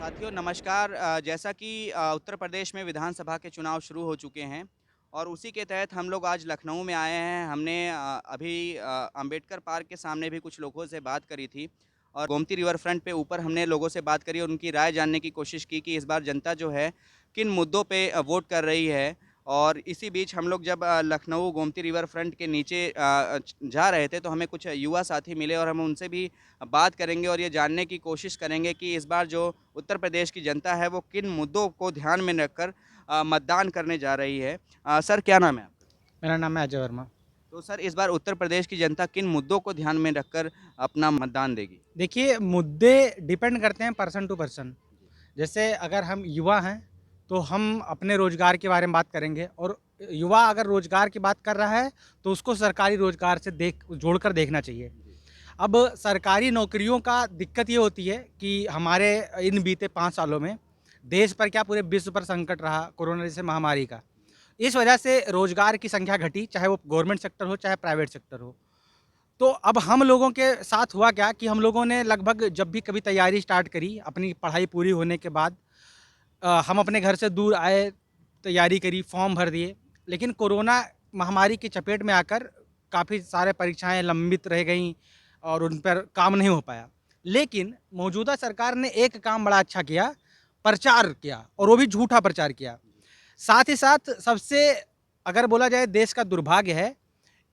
साथियों नमस्कार। जैसा कि उत्तर प्रदेश में विधानसभा के चुनाव शुरू हो चुके हैं और उसी के तहत हम लोग आज लखनऊ में आए हैं। हमने अभी अंबेडकर पार्क के सामने भी कुछ लोगों से बात करी थी और गोमती रिवर फ्रंट पे ऊपर हमने लोगों से बात करी और उनकी राय जानने की कोशिश की कि इस बार जनता जो है किन मुद्दों पे वोट कर रही है। और इसी बीच हम लोग जब लखनऊ गोमती रिवर फ्रंट के नीचे जा रहे थे तो हमें कुछ युवा साथी मिले और हम उनसे भी बात करेंगे और ये जानने की कोशिश करेंगे कि इस बार जो उत्तर प्रदेश की जनता है वो किन मुद्दों को ध्यान में रखकर मतदान करने जा रही है। सर क्या नाम है आपका? मेरा नाम है अजय वर्मा। तो सर इस बार उत्तर प्रदेश की जनता किन मुद्दों को ध्यान में रखकर अपना मतदान देगी? देखिए, मुद्दे डिपेंड करते हैं पर्सन टू पर्सन। जैसे अगर हम युवा हैं, तो हम अपने रोज़गार के बारे में बात करेंगे और युवा अगर रोज़गार की बात कर रहा है, तो उसको सरकारी रोज़गार से जोड़कर देखना चाहिए। जी। अब सरकारी नौकरियों का दिक्कत ये होती है कि हमारे इन बीते 5 सालों में देश पर क्या पूरे विश्व पर संकट रहा कोरोना जैसे महामारी का। इस वजह से रोज़गार की संख्या घटी, चाहे वो गवर्नमेंट सेक्टर हो, चाहे प्राइवेट सेक्टर हो। तो अब हम लोगों के साथ हुआ क्या कि हम लोगों ने लगभग जब भी कभी तैयारी स्टार्ट करी, अपनी पढ़ाई पूरी होने के बाद हम अपने घर से दूर आए, तैयारी करी, फॉर्म भर दिए। लेकिन कोरोना महामारी की चपेट में आकर काफ़ी सारे परीक्षाएँ लंबित रह गईं और उन पर काम नहीं हो पाया। लेकिन मौजूदा सरकार ने एक काम बड़ा अच्छा किया, प्रचार किया और वो भी झूठा प्रचार किया। साथ ही साथ सबसे अगर बोला जाए देश का दुर्भाग्य है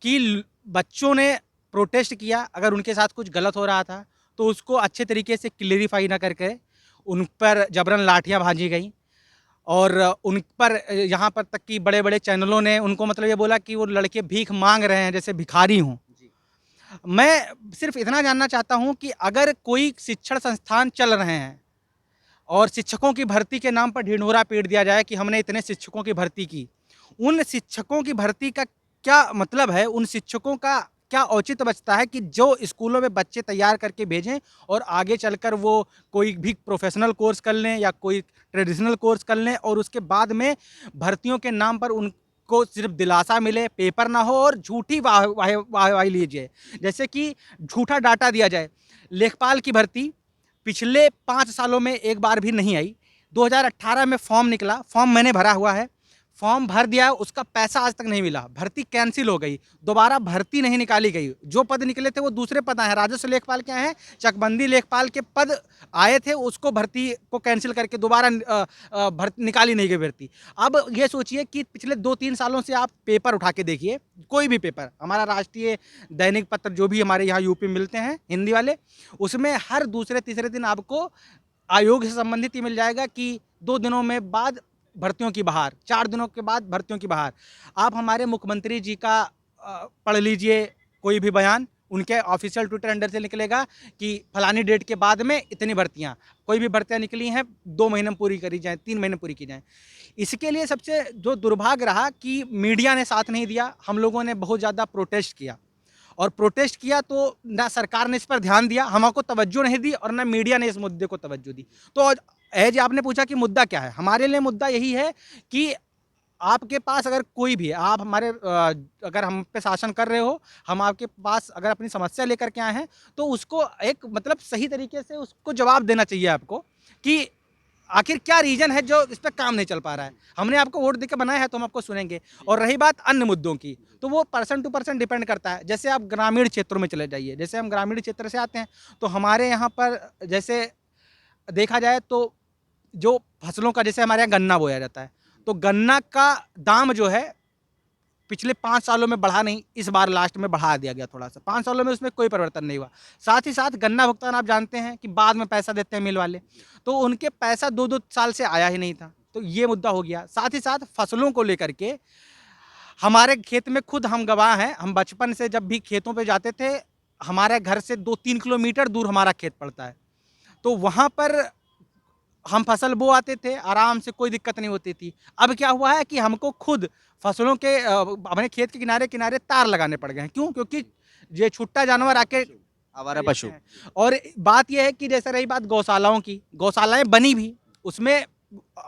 कि बच्चों ने प्रोटेस्ट किया, अगर उनके साथ कुछ गलत हो रहा था, तो उसको अच्छे तरीके से क्लेरिफ़ाई ना करके उन पर जबरन लाठियाँ भाजी गईं और उन पर यहाँ पर तक कि बड़े-बड़े चैनलों ने उनको मतलब ये बोला कि वो लड़के भीख माँग रहे हैं, जैसे भिखारी हों। जी। मैं सिर्फ़ इतना जानना चाहता हूँ कि अगर कोई शिक्षण संस्थान चल रहे हैं और शिक्षकों की भर्ती के नाम पर ढिंढोरा पीट दिया जाए कि हमने इतने शिक्षकों की भर्ती की। उन शिक्षकों की भर्ती का क्या मतलब है? उन शिक्षकों का क्या औचित्य बचता है कि जो स्कूलों में बच्चे तैयार करके भेजें और आगे चलकर वो कोई भी प्रोफ़ेशनल कोर्स कर लें या कोई ट्रेडिशनल कोर्स कर लें और उसके बाद में भर्तियों के नाम पर उनको सिर्फ़ दिलासा मिले, पेपर ना हो और झूठी वाहवाही लीजिए। जैसे कि झूठा डाटा दिया जाए। लेखपाल की भर्ती पिछले 5 सालों में एक बार भी नहीं आई। 2018 में फॉर्म निकला, फॉर्म मैंने भरा हुआ है। फॉर्म भर दिया, उसका पैसा आज तक नहीं मिला। भर्ती कैंसल हो गई, दोबारा भर्ती नहीं निकाली गई। जो पद निकले थे वो दूसरे पद आए हैं। राजस्व लेखपाल के आए हैं, चकबंदी लेखपाल के पद आए थे, उसको भर्ती को कैंसल करके दोबारा निकाली नहीं गई भर्ती। अब ये सोचिए कि पिछले 2-3 सालों से आप पेपर उठा के देखिए, कोई भी पेपर, हमारा राष्ट्रीय दैनिक पत्र जो भी हमारे यहाँ यूपी में मिलते हैं, हिंदी वाले, उसमें हर दूसरे-तीसरे दिन आपको आयोग से संबंधित ये मिल जाएगा कि 2 दिनों में बाद भर्तियों की बहार, 4 दिनों के बाद भर्तियों की बहार। आप हमारे मुख्यमंत्री जी का पढ़ लीजिए कोई भी बयान, उनके ऑफ़िशियल ट्विटर हैंडल से निकलेगा कि फलानी डेट के बाद में इतनी भर्तियाँ, कोई भी भर्तियाँ निकली हैं 2 महीने में पूरी करी जाएँ, 3 महीने में पूरी की जाएँ। इसके लिए सबसे जो दुर्भाग्य रहा कि मीडिया ने साथ नहीं दिया, हम लोगों ने बहुत ज़्यादा प्रोटेस्ट किया। और प्रोटेस्ट किया तो ना सरकार ने इस पर ध्यान दिया, हमको तवज्जो नहीं दी और ना मीडिया ने इस मुद्दे को तवज्जो दी। तो ऐज आपने पूछा कि मुद्दा क्या है? हमारे लिए मुद्दा यही है कि आपके पास अगर कोई भी है, आप हमारे अगर हम पे शासन कर रहे हो, हम आपके पास अगर अपनी समस्या लेकर के आए हैं, तो उसको एक मतलब सही तरीके से उसको जवाब देना चाहिए आपको कि आखिर क्या रीज़न है जो इस पे काम नहीं चल पा रहा है। हमने आपको वोट देके बनाया है तो हम आपको सुनेंगे। और रही बात अन्य मुद्दों की, तो वो पर्सन टू पर्सन डिपेंड करता है। जैसे आप ग्रामीण क्षेत्रों में चले जाइए, जैसे हम ग्रामीण क्षेत्र से आते हैं, तो हमारे यहाँ पर जैसे देखा जाए तो जो फसलों का जैसे हमारे यहाँ गन्ना बोया जाता है, तो गन्ना का दाम जो है पिछले 5 सालों में बढ़ा नहीं, इस बार लास्ट में बढ़ा दिया गया थोड़ा-सा। 5 सालों में उसमें कोई परिवर्तन नहीं हुआ। साथ ही साथ गन्ना भुगतान आप जानते हैं कि बाद में पैसा देते हैं मिल वाले, तो उनके पैसा 2-2 साल से आया ही नहीं था। तो ये मुद्दा हो गया। साथ ही साथ फसलों को लेकर के हमारे खेत में खुद हम गवाह हैं, हम बचपन से जब भी खेतों पे जाते थे, हमारे घर से 2-3 किलोमीटर दूर हमारा खेत पड़ता है। तो वहाँ पर हम फसल बो आते थे, आराम से कोई दिक्कत नहीं होती थी। अब क्या हुआ है कि हमको खुद फसलों के अपने खेत के किनारे-किनारे तार लगाने पड़ गए हैं। क्यों? क्योंकि ये छुट्टा जानवर आवारा आके पशु। आवारा खा जाते पशु। हैं। और बात ये है कि जैसे रही बात गौशालाओं की, गौशालाएँ बनी भी, उसमें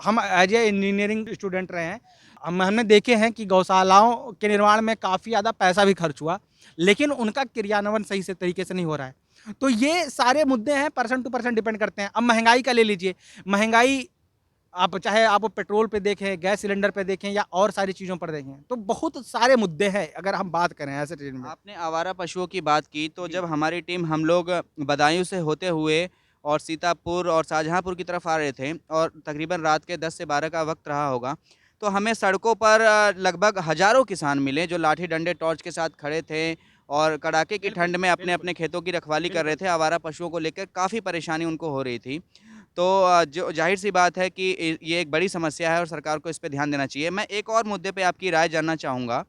हम एज़ ए इंजीनियरिंग स्टूडेंट रहे हैं। हमने देखे हैं कि गौशालाओं के निर्माण में काफ़ी ज़्यादा पैसा भी खर्च हुआ, लेकिन उनका क्रियान्वयन सही से तरीके से नहीं हो रहा है। तो ये सारे मुद्दे हैं, पर्सन टू पर्सन डिपेंड करते हैं। अब महंगाई का ले लीजिए, महंगाई आप चाहे आप पेट्रोल पे देखें, गैस सिलेंडर पे देखें या और सारी चीज़ों पर देखें, तो बहुत सारे मुद्दे हैं अगर हम बात करें ऐसे ट्रेन में। आपने आवारा पशुओं की बात की, तो जी। जब हमारी टीम हम लोग बदायूँ से होते हुए और सीतापुर और शाहजहाँपुर की तरफ आ रहे थे और तकरीबन रात के 10 से 12 का वक़्त रहा होगा, तो हमें सड़कों पर लगभग हज़ारों किसान मिले जो लाठी डंडे टॉर्च के साथ खड़े थे और कड़ाके की बिल्कुल, ठंड में बिल्कुल, अपने-अपने खेतों की रखवाली कर रहे बिल्कुल। थे। आवारा पशुओं को लेकर काफ़ी परेशानी उनको हो रही थी। तो जो ज़ाहिर-सी बात है कि ये एक बड़ी समस्या है और सरकार को इस पे ध्यान देना चाहिए। मैं एक और मुद्दे पे आपकी राय जानना चाहूँगा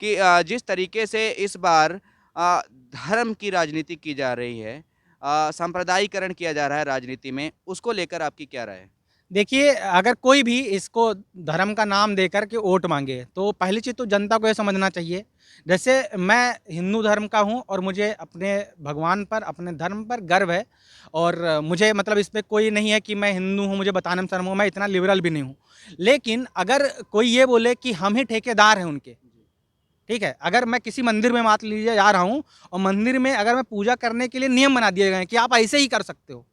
कि जिस तरीके से इस बार धर्म की राजनीति की जा रही है, सांप्रदायिकरण किया जा रहा है राजनीति में, उसको लेकर आपकी क्या राय है? देखिए, अगर कोई भी इसको धर्म का नाम देकर के वोट माँगे, तो पहली चीज़ तो जनता को ये समझना चाहिए, जैसे मैं हिंदू धर्म का हूँ और मुझे अपने भगवान पर, अपने धर्म पर गर्व है और मुझे मतलब इस पे कोई नहीं है कि मैं हिंदू हूँ, मुझे बताने में शर्म हो, मैं इतना लिबरल भी नहीं हूँ। लेकिन अगर कोई ये बोले कि हम ही ठेकेदार हैं उनके, ठीक है? अगर मैं किसी मंदिर में मान लीजिए जा रहा हूँ और मंदिर में अगर मैं पूजा करने के लिए नियम बना दिए गए हैं कि आप ऐसे ही कर सकते हो।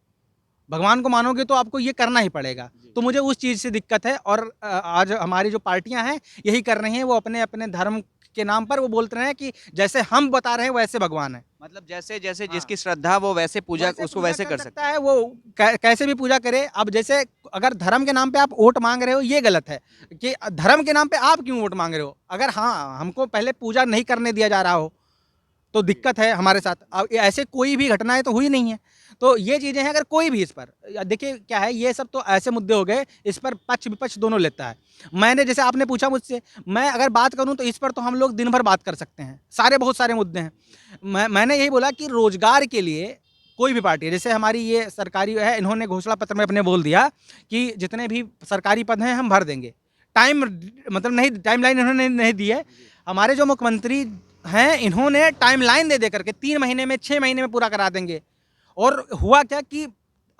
भगवान को मानोगे तो आपको ये करना ही पड़ेगा। तो मुझे उस चीज़ से दिक्कत है और आज हमारी जो पार्टियाँ हैं, यही कर रही हैं, वो अपने-अपने धर्म के नाम पर वो बोलते रहे हैं कि जैसे हम बता रहे हैं वैसे भगवान है। मतलब जैसे-जैसे हाँ। जिसकी श्रद्धा वो वैसे पूजा वैसे उसको पूजा वैसे कर कर सकता सकता है। है वो, कैसे भी पूजा करे। अब जैसे अगर धर्म के नाम पे आप वोट माँग रहे हो, ये गलत है कि धर्म के नाम पे आप क्यों वोट माँग रहे हो? अगर हाँ, हमको पहले पूजा नहीं करने दिया जा रहा हो तो दिक्कत है हमारे साथ। अब ऐसे कोई भी घटनाएँ तो हुई नहीं है। तो ये चीज़ें हैं, अगर कोई भी इस पर देखिए क्या है, ये सब तो ऐसे मुद्दे हो गए, इस पर पक्ष-विपक्ष दोनों लेता है। मैंने जैसे आपने पूछा मुझसे, मैं अगर बात करूँ तो इस पर तो हम लोग दिन भर बात कर सकते हैं। बहुत सारे मुद्दे हैं। मैंने यही बोला कि रोज़गार के लिए कोई भी पार्टी है, जैसे हमारी ये सरकारी है, इन्होंने घोषणा पत्र में अपने बोल दिया कि जितने भी सरकारी पद हैं हम भर देंगे। टाइम मतलब नहीं, टाइमलाइन इन्होंने नहीं दी है। हमारे जो मुख्यमंत्री हैं, इन्होंने टाइमलाइन दे कर के 3 महीने में, 6 महीने में पूरा करा देंगे। और हुआ क्या कि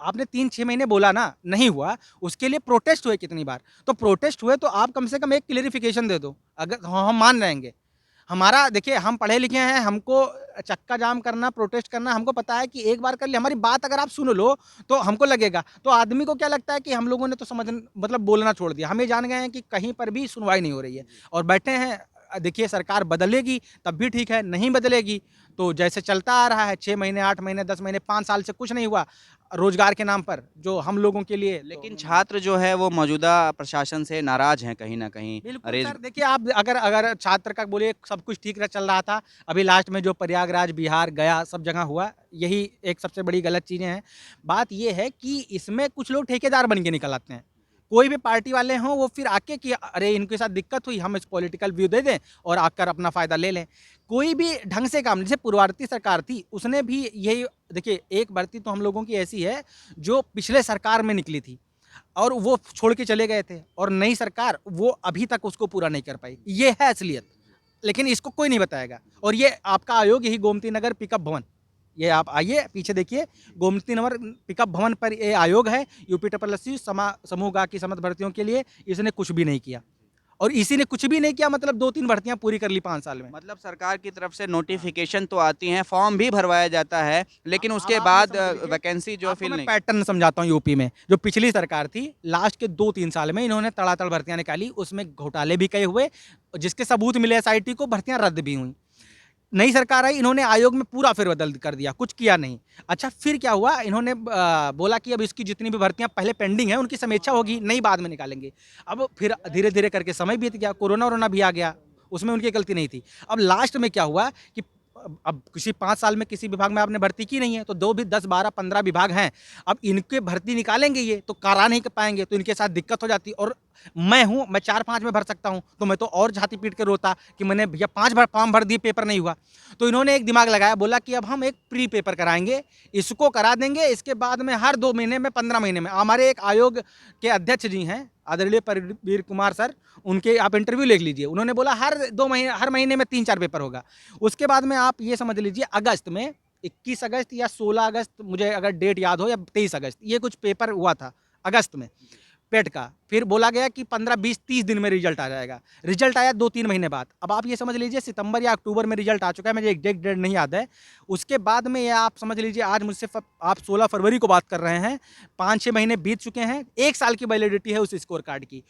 आपने 3-6 महीने बोला ना, नहीं हुआ, उसके लिए प्रोटेस्ट हुए कितनी बार। तो प्रोटेस्ट हुए तो आप कम से कम एक क्लेरिफ़िकेशन दे दो, अगर हाँ, हम मान रहेंगे। हमारा देखिए, हम पढ़े-लिखे हैं, हमको चक्का जाम करना, प्रोटेस्ट करना हमको पता है कि एक बार कर लिया, हमारी बात अगर आप सुन लो, तो हमको लगेगा। तो आदमी को क्या लगता है कि हम लोगों ने तो मतलब बोलना छोड़ दिया। हम ये जान गए हैं कि कहीं पर भी सुनवाई नहीं हो रही है और बैठे हैं। देखिए, सरकार बदलेगी तब भी ठीक है, नहीं बदलेगी तो जैसे चलता आ रहा है, 6 महीने, 8 महीने, 10 महीने, 5 साल से कुछ नहीं हुआ रोज़गार के नाम पर, जो हम लोगों के लिए तो लेकिन छात्र जो है वो मौजूदा प्रशासन से नाराज़ हैं कहीं न कहीं। बिल्कुल अरेज सर, देखिए आप अगर अगर छात्र का बोलिए, सब कुछ ठीक चल रहा था, अभी लास्ट में जो प्रयागराज, बिहार, गया सब जगह हुआ, यही एक सबसे बड़ी गलत चीज़ें हैं। बात ये है कि इसमें कुछ लोग ठेकेदार बन के निकल आते हैं। कोई भी पार्टी वाले हों, वो फिर आके कि अरे इनके साथ दिक्कत हुई, हम इस पॉलिटिकल व्यू दे दें और आकर अपना फ़ायदा ले लें। कोई भी ढंग से काम, जैसे पूर्ववर्ती सरकार थी, उसने भी यही देखिए, एक भर्ती तो हम लोगों की ऐसी है, जो पिछले सरकार में निकली थी। और वो छोड़ के चले गए थे और नई सरकार वो अभी तक उसको पूरा नहीं कर पाई। ये है असलियत, लेकिन इसको कोई नहीं बताएगा। और ये आपका आयोग यही गोमती नगर पिकअप भवन, ये आप आइए पीछे देखिए, गोमती नगर पिकअप भवन पर ये आयोग है, यूपी ट्रिपल समूह गा की समस्त भर्तियों के लिए इसने कुछ भी नहीं किया। और इसी ने कुछ भी नहीं किया, मतलब 2-3 भर्तियाँ पूरी कर ली 5 साल में। मतलब सरकार की तरफ से हाँ। नोटिफ़िकेशन तो आती हैं, फॉर्म भी भरवाया जाता है, लेकिन अब उसके आप ये बाद समझ लीजिए, वैकेंसी जो है आपको फ़िल मैं नहीं। पैटर्न समझाता हूँ यूपी में। जो पिछली सरकार थी, लास्ट के 2-3 साल में इन्होंने तड़ातड़ भर्तियाँ निकाली, उसमें घोटाले भी कई हुए, जिसके सबूत मिले एसआईटी को, भर्तियाँ रद्द भी हुईं। नई सरकार आई, इन्होंने आयोग में पूरा फेरबदल कर दिया, कुछ किया नहीं। अच्छा, फिर क्या हुआ, इन्होंने बोला कि अब इसकी जितनी भी भर्तियाँ पहले पेंडिंग हैं, उनकी समीक्षा होगी, नई बाद में निकालेंगे। अब फिर धीरे-धीरे करके समय बीत गया, कोरोना-वोरोना भी आ गया, उसमें उनकी गलती नहीं थी। अब लास्ट में क्या हुआ कि अब किसी 5 साल में किसी विभाग में आपने भर्ती की नहीं है, तो 2 भी 10, 12, 15 विभाग हैं। अब इनके भर्ती निकालेंगे ये, तो करा नहीं कर पाएँगे, तो इनके साथ दिक्कत हो जाती। और मैं हूँ, मैं 4-5 में भर सकता हूँ, तो मैं तो और छाती पीट के रोता कि मैंने भैया 5 बार फॉर्म भर दिए, पेपर नहीं हुआ। तो इन्होंने एक दिमाग लगाया, बोला कि अब हम एक प्री पेपर कराएँगे, इसको करा देंगे, इसके बाद में हर 2 महीने में, 15 महीने में। हमारे एक आयोग के अध्यक्ष जी हैं, आदरणीय परवीर कुमार सर, उनके आप इंटरव्यू देख लीजिए। उन्होंने बोला हर महीने में 3-4 पेपर होगा। उसके बाद में आप ये समझ लीजिए, अगस्त में 21 अगस्त या 16 अगस्त, मुझे अगर डेट याद हो, या 23 अगस्त, ये कुछ पेपर हुआ था अगस्त में। पेट का। फिर बोला गया कि 15, 20, 30 दिन में रिजल्ट आ जाएगा। रिजल्ट आया 2-3 महीने बाद। अब आप ये समझ लीजिए सितंबर या अक्टूबर में रिजल्ट आ चुका है, मुझे एग्जैक्ट डेट नहीं याद है। उसके बाद में ये आप समझ लीजिए आज मुझसे आप 16 फरवरी को बात कर रहे हैं, 5-6 महीने बीत चुके हैं, 1 साल की वैलिडिटी है उस स्कोर कार्ड की।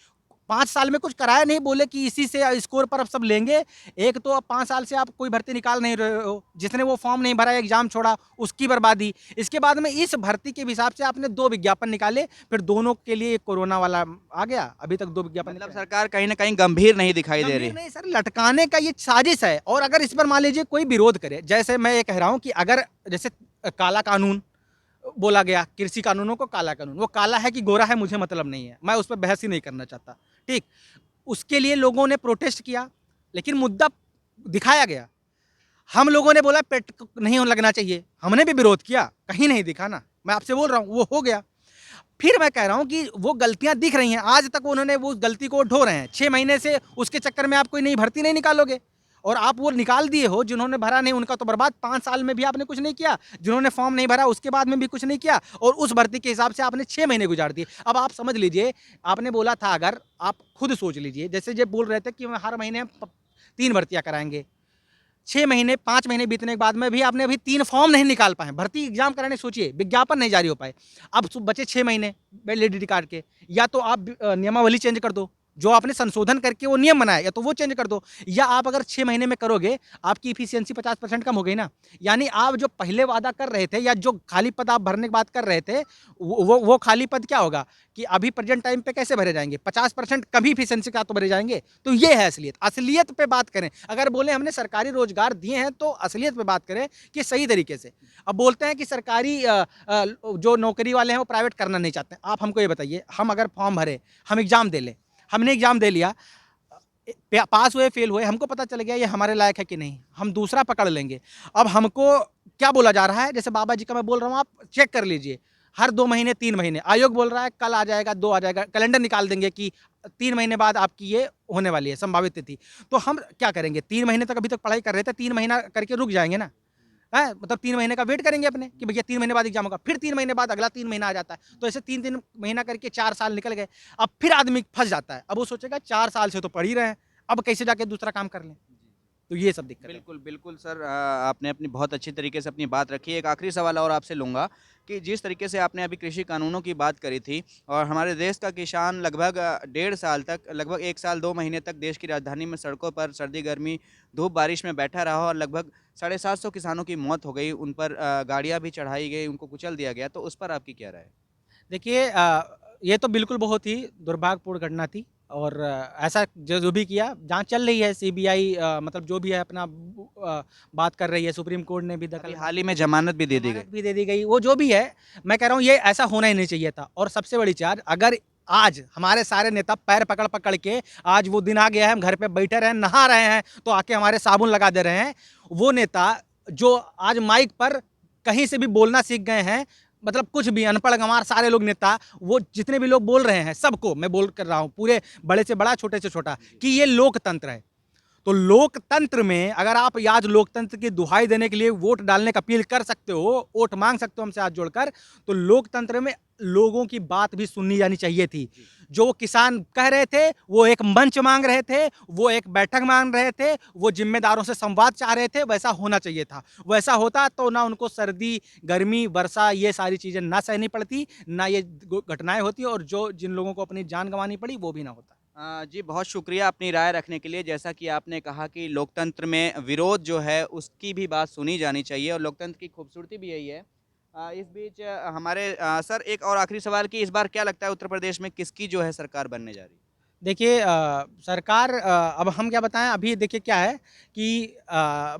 5 साल में कुछ कराया नहीं, बोले कि इसी से स्कोर पर अब सब लेंगे। एक तो अब 5 साल से आप कोई भर्ती निकाल नहीं रहे हो, जिसने वो फॉर्म नहीं भरा, एग्जाम छोड़ा, उसकी बर्बादी। इसके बाद में इस भर्ती के हिसाब से आपने 2 विज्ञापन निकाले, फिर दोनों के लिए कोरोना वाला आ गया। अभी तक 2 विज्ञापन मतलब निकले। सरकार कहीं न कहीं गंभीर नहीं दिखाई दे गंभीर रही। नहीं सर, लटकाने का ये साजिश है। और अगर इस पर मान लीजिए कोई विरोध करे, जैसे मैं ये कह रहा हूँ कि अगर जैसे काला कानून बोला गया, कृषि कानूनों को काला कानून, वो काला है कि गोरा है मुझे मतलब नहीं है, मैं उस पर बहस ही नहीं करना चाहता, ठीक। उसके लिए लोगों ने प्रोटेस्ट किया, लेकिन मुद्दा दिखाया गया। हम लोगों ने बोला पेट नहीं लगना चाहिए, हमने भी विरोध किया, कहीं नहीं दिखा ना, मैं आपसे बोल रहा हूँ वो हो गया। फिर मैं कह रहा हूँ कि वो गलतियां दिख रही हैं, आज तक उन्होंने वो गलती को ढो रहे हैं। 6 महीने से उसके चक्कर में आप कोई नई भर्ती नहीं निकालोगे, और आप वो निकाल दिए हो, जिन्होंने भरा नहीं उनका तो बर्बाद। 5 साल में भी आपने कुछ नहीं किया, जिन्होंने फॉर्म नहीं भरा उसके बाद में भी कुछ नहीं किया, और उस भर्ती के हिसाब से आपने 6 महीने गुजार दिए। अब आप समझ लीजिए, आपने बोला था, अगर आप खुद सोच लीजिए, जैसे ये बोल रहे थे कि हर महीने 3 भर्तियां कराएंगे, 6 महीने 5 महीने बीतने के बाद में भी आपने अभी 3 फॉर्म नहीं निकाल पाए, भर्ती एग्जाम कराने सोचिए, विज्ञापन नहीं जारी हो पाए। अब बचे 6 महीने वैलिडिटी कार्ड के, या तो आप नियमावली चेंज कर दो, जो आपने संशोधन करके वो नियम बनाए, या तो वो चेंज कर दो, या आप अगर 6 महीने में करोगे, आपकी इफिशियंसी 50% कम हो गई ना। यानी आप जो पहले वादा कर रहे थे, या जो खाली पद आप भरने की बात कर रहे थे, वो खाली पद क्या होगा कि अभी प्रेजेंट टाइम पे कैसे भरे जाएंगे, 50% कभी इफिशियंसी का तो भरे जाएंगे। तो ये है असलियत। असलियत पे बात करें, अगर बोले हमने सरकारी रोजगार दिए हैं, तो असलियत पे बात करें कि सही तरीके से। अब बोलते हैं कि सरकारी जो नौकरी वाले हैं वो प्राइवेट करना नहीं चाहते। आप हमको ये बताइए, हम अगर फॉर्म भरे, हम एग्जाम दे लें, हमने एग्जाम दे लिया, पास हुए फेल हुए, हमको पता चल गया ये हमारे लायक है कि नहीं, हम दूसरा पकड़ लेंगे। अब हमको क्या बोला जा रहा है, जैसे बाबा जी का मैं बोल रहा हूँ, आप चेक कर लीजिए, हर 2 महीने 3 महीने आयोग बोल रहा है कल आ जाएगा, 2 आ जाएगा, कैलेंडर निकाल देंगे कि 3 महीने बाद आपकी ये होने वाली है संभावित तिथि। तो हम क्या करेंगे, 3 महीने तक अभी तक पढ़ाई कर रहे थे, 3 महीना करके रुक जाएंगे ना, है मतलब 3 महीने का वेट करेंगे अपने कि भैया 3 महीने बाद एग्जाम होगा, फिर 3 महीने बाद अगला 3 महीना आ जाता है, तो ऐसे 3-3 महीना करके 4 साल निकल गए। अब फिर आदमी फंस जाता है, अब वो सोचेगा 4 साल से तो पढ़ ही रहे हैं, अब कैसे जाके दूसरा काम कर लें। तो ये सब दिक्कत है। बिल्कुल, बिल्कुल सर, आपने अपनी बहुत अच्छी तरीके से अपनी बात रखी है। एक आखिरी सवाल और आपसे लूँगा कि जिस तरीके से आपने अभी कृषि कानूनों की बात करी थी और हमारे देश का किसान लगभग 1.5 साल तक, लगभग 1 साल 2 महीने तक देश की राजधानी में सड़कों पर सर्दी, गर्मी, धूप, बारिश में बैठा रहा और लगभग 750 किसानों की मौत हो गई, उन पर गाड़ियाँ भी चढ़ाई गई, उनको कुचल दिया गया, तो उस पर आपकी क्या राय है? देखिए ये तो बिल्कुल बहुत ही दुर्भाग्यपूर्ण घटना थी, और ऐसा जो भी किया, जांच चल रही है, सीबीआई मतलब जो भी है अपना बात कर रही है, सुप्रीम कोर्ट ने भी अभी दखल हाल ही में ज़मानत भी दे दी गई। जमानत भी दे दी गई, वो जो भी है, मैं कह रहा हूँ ये ऐसा होना ही नहीं चाहिए था। और सबसे बड़ी चीज़, अगर आज हमारे सारे नेता पैर पकड़ पकड़ के, आज वो दिन आ गया है, हम घर पे बैठे रहे, नहा रहे हैं, तो आके हमारे साबुन लगा दे रहे हैं, वो नेता जो आज माइक पर कहीं से भी बोलना सीख गए हैं, मतलब कुछ भी अनपढ़ गंवार सारे लोग नेता, वो जितने भी लोग बोल रहे हैं, सबको मैं बोल कर रहा हूँ, पूरे बड़े से बड़ा, छोटे से छोटा, कि ये लोकतंत्र है। तो लोकतंत्र में अगर आप आज लोकतंत्र की दुहाई देने के लिए वोट डालने का अपील कर सकते हो, वोट मांग सकते हो हमसे हाथ जोड़कर, तो लोकतंत्र में लोगों की बात भी सुननी जानी चाहिए थी। जो वो किसान कह रहे थे, वो एक मंच मांग रहे थे, वो एक बैठक मांग रहे थे, वो जिम्मेदारों से संवाद चाह रहे थे, वैसा होना चाहिए था। वैसा होता तो ना उनको सर्दी, गर्मी, वर्षा ये सारी चीज़ें ना सहनी पड़ती, ना ये घटनाएं होती, और जो जिन लोगों को अपनी जान गंवानी पड़ी वो भी ना होता। जी, बहुत शुक्रिया अपनी राय रखने के लिए। जैसा कि आपने कहा कि लोकतंत्र में विरोध जो है, उसकी भी बात सुनी जानी चाहिए और लोकतंत्र की खूबसूरती भी यही है। इस बीच हमारे सर एक और आखिरी सवाल कि इस बार क्या लगता है उत्तर प्रदेश में किसकी जो है सरकार बनने जा रही है? देखिए सरकार अब हम क्या बताएँ, अभी देखिए क्या है कि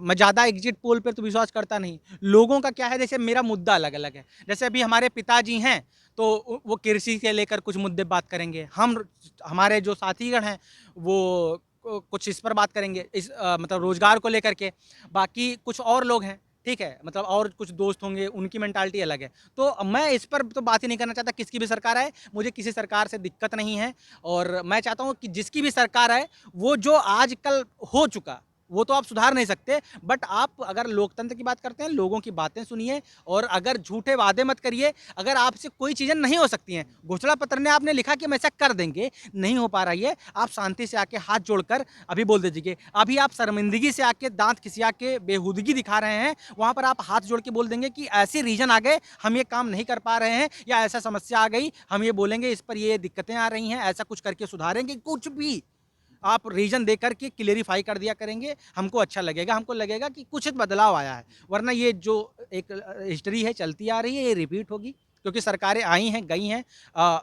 मैं ज़्यादा एग्ज़िट पोल पे तो विश्वास करता नहीं। लोगों का क्या है, जैसे मेरा मुद्दा अलग-अलग है। जैसे अभी हमारे पिताजी हैं, तो वो कृषि से लेकर कुछ मुद्दे बात करेंगे। हमारे जो साथीगण हैं, वो कुछ इस पर बात करेंगे, इस मतलब रोज़गार को लेकर के। बाकी कुछ और लोग हैं, ठीक है? मतलब और कुछ दोस्त होंगे, उनकी मेंटालिटी अलग है। तो मैं इस पर तो बात ही नहीं करना चाहता, किसकी भी सरकार आए, मुझे किसी सरकार से दिक्कत नहीं है। और मैं चाहता हूँ कि जिसकी भी सरकार आए, वो जो आजकल हो चुका, वो तो आप सुधार नहीं सकते, बट आप अगर लोकतंत्र की बात करते हैं, लोगों की बातें सुनिए और अगर झूठे वादे मत करिए। अगर आपसे कोई चीज़ें नहीं हो सकती हैं, घोषणा पत्र में आपने लिखा कि हम ऐसा कर देंगे, नहीं हो पा रही है, आप शांति से आके हाथ जोड़कर अभी बोल दीजिए। अभी आप शर्मिंदगी से आके दांत खिसिया के बेहूदगी दिखा रहे हैं, वहाँ पर आप हाथ जोड़ के बोल देंगे कि ऐसे रीजन आ गए, हम ये काम नहीं कर पा रहे हैं, या ऐसा समस्या आ गई, हम ये बोलेंगे इस पर ये दिक्कतें आ रही हैं, ऐसा कुछ करके सुधारेंगे। कुछ भी आप रीजन दे करके क्लेरिफाई कर दिया करेंगे, हमको अच्छा लगेगा, हमको लगेगा कि कुछ बदलाव आया है। वरना ये जो एक हिस्ट्री है चलती आ रही है, ये रिपीट होगी, क्योंकि सरकारें आई हैं, गई हैं।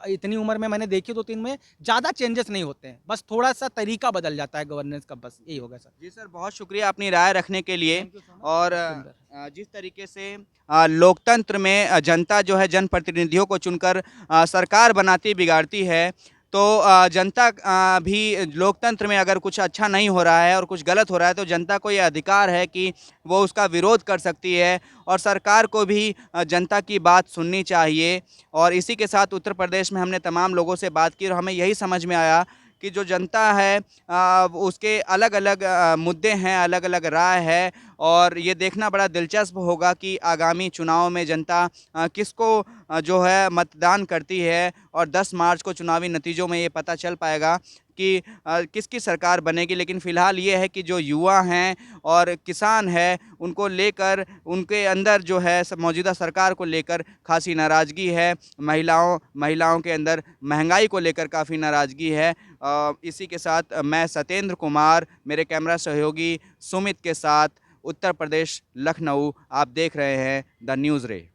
इतनी उम्र में मैंने देखी 2-3 में ज़्यादा चेंजेस नहीं होते हैं, बस थोड़ा-सा तरीका बदल जाता है गवर्नेंस का, बस यही होगा सर। जी सर, बहुत शुक्रिया अपनी राय रखने के लिए। Thank you so much. और बहुत सुंदर। जिस तरीके से लोकतंत्र में जनता जो है जनप्रतिनिधियों को चुनकर सरकार बनाती बिगाड़ती है, तो जनता भी लोकतंत्र में अगर कुछ अच्छा नहीं हो रहा है और कुछ गलत हो रहा है तो जनता को ये अधिकार है कि वो उसका विरोध कर सकती है, और सरकार को भी जनता की बात सुननी चाहिए। और इसी के साथ उत्तर प्रदेश में हमने तमाम लोगों से बात की और हमें यही समझ में आया कि जो जनता है उसके अलग-अलग मुद्दे हैं, अलग-अलग राय है, और ये देखना बड़ा दिलचस्प होगा कि आगामी चुनाव में जनता किसको जो है मतदान करती है, और 10 मार्च को चुनावी नतीजों में ये पता चल पाएगा कि किसकी सरकार बनेगी। लेकिन फ़िलहाल ये है कि जो युवा हैं और किसान हैं, उनको लेकर उनके अंदर जो है मौजूदा सरकार को लेकर खासी नाराज़गी है। महिलाओं के अंदर महंगाई को लेकर काफ़ी नाराज़गी है। इसी के साथ मैं सत्येंद्र कुमार, मेरे कैमरा सहयोगी सुमित के साथ उत्तर प्रदेश लखनऊ, आप देख रहे हैं द न्यूज़ रे।